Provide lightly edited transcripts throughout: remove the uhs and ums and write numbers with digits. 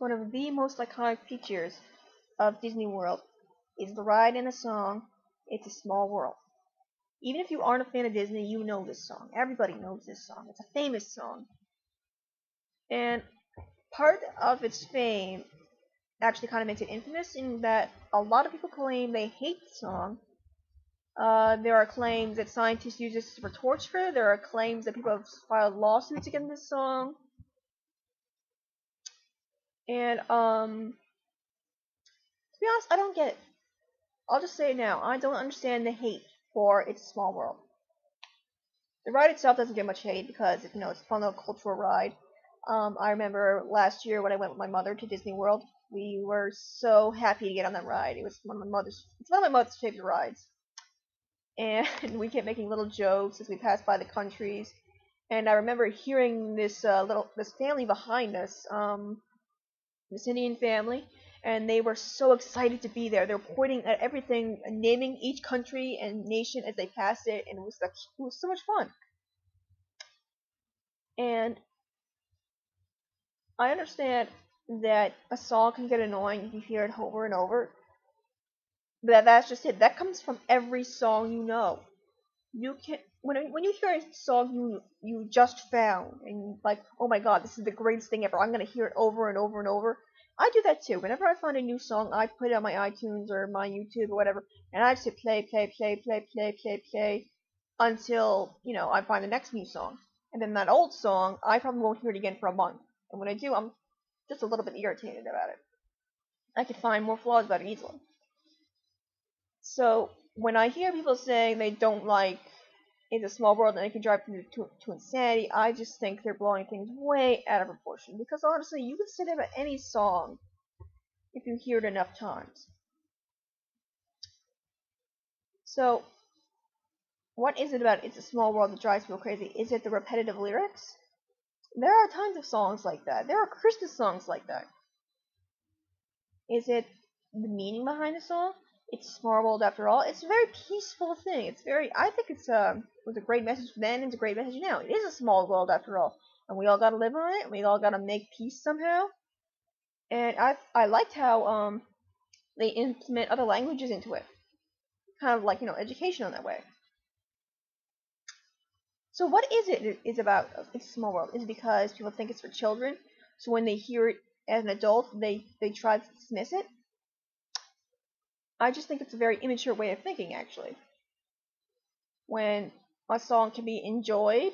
One of the most iconic features of Disney World is the ride and the song It's a Small World. Even if you aren't a fan of Disney, you know this song. Everybody knows this song. It's a famous song. And part of its fame actually kind of makes it infamous in that a lot of people claim they hate the song. There are claims that scientists use this for torture. There are claims that people have filed lawsuits against this song. And, to be honest, I don't get it. I'll just say it now. I don't understand the hate for It's a Small World. The ride itself doesn't get much hate because, it's a fun little cultural ride. I remember last year when I went with my mother to Disney World, we were so happy to get on that ride. It's one of my mother's favorite rides. And we kept making little jokes as we passed by the countries. And I remember hearing this family behind us, this Indian family, and they were so excited to be there. They were pointing at everything, naming each country and nation as they passed it, and it was so much fun. And I understand that a song can get annoying if you hear it over and over. But that's just it. That comes from every song you know. You can when you hear a song you just found and like, oh my god, this is the greatest thing ever. I'm gonna hear it over and over and over. I do that too. Whenever I find a new song, I put it on my iTunes or my YouTube or whatever, and I just hit play until I find the next new song. And then that old song, I probably won't hear it again for a month. And when I do, I'm just a little bit irritated about it. I could find more flaws about it easily. So when I hear people saying they don't like It's a Small World and it can drive them to insanity, I just think they're blowing things way out of proportion. Because honestly, you can say that about any song if you hear it enough times. So, what is it about It's a Small World that drives people crazy? Is it the repetitive lyrics? There are tons of songs like that. There are Christmas songs like that. Is it the meaning behind the song? It's a small world after all. It's a very peaceful thing. I think it was a great message then and it's a great message now. It is a small world after all. And we all gotta live on it, and we all gotta make peace somehow. And I liked how, they implement other languages into it. Kind of like, education in that way. So what is about It's a Small World? Is it because people think it's for children? So when they hear it as an adult, they try to dismiss it? I just think it's a very immature way of thinking, actually. When a song can be enjoyed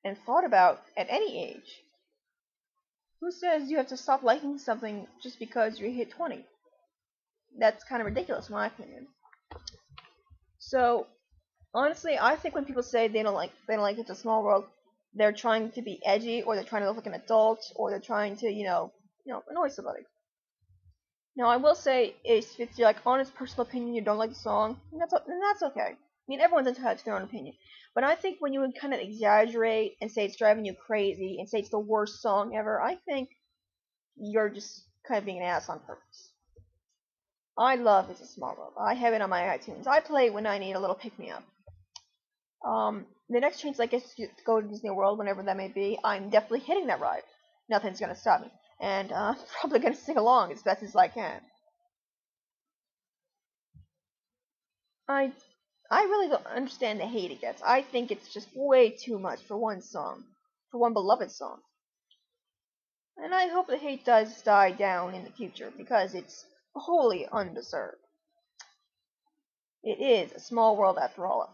and thought about at any age. Who says you have to stop liking something just because you hit 20? That's kind of ridiculous, in my opinion. So, honestly, I think when people say they don't like It's a Small World, they're trying to be edgy, or they're trying to look like an adult, or they're trying to, annoy somebody. Now, I will say, if it's your honest personal opinion, you don't like the song, then that's okay. I mean, everyone's entitled to their own opinion. But I think when you kind of exaggerate and say it's driving you crazy and say it's the worst song ever, I think you're just kind of being an ass on purpose. I love It's a Small World. I have it on my iTunes. I play it when I need a little pick-me-up. The next chance I get to go to Disney World, whenever that may be, I'm definitely hitting that ride. Nothing's gonna stop me. And I'm probably gonna sing along as best as I can. I really don't understand the hate it gets. I think it's just way too much for one song, for one beloved song. And I hope the hate does die down in the future, because it's wholly undeserved. It is a small world after all.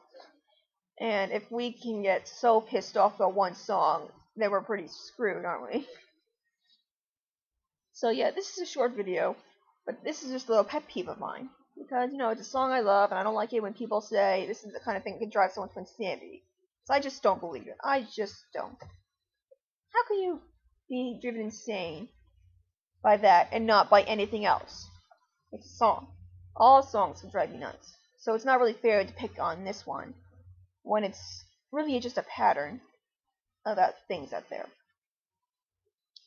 And if we can get so pissed off about one song, then we're pretty screwed, aren't we? So yeah, this is a short video, but this is just a little pet peeve of mine. Because, it's a song I love, and I don't like it when people say this is the kind of thing that can drive someone to insanity. So I just don't believe it. I just don't. How can you be driven insane by that and not by anything else? It's a song. All songs can drive you nuts. So it's not really fair to pick on this one when it's really just a pattern about things out there.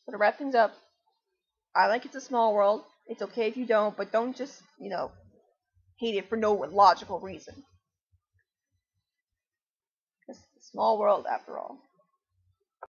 So to wrap things up, I like It's a Small World. It's okay if you don't, but don't just, hate it for no logical reason. It's a small world after all.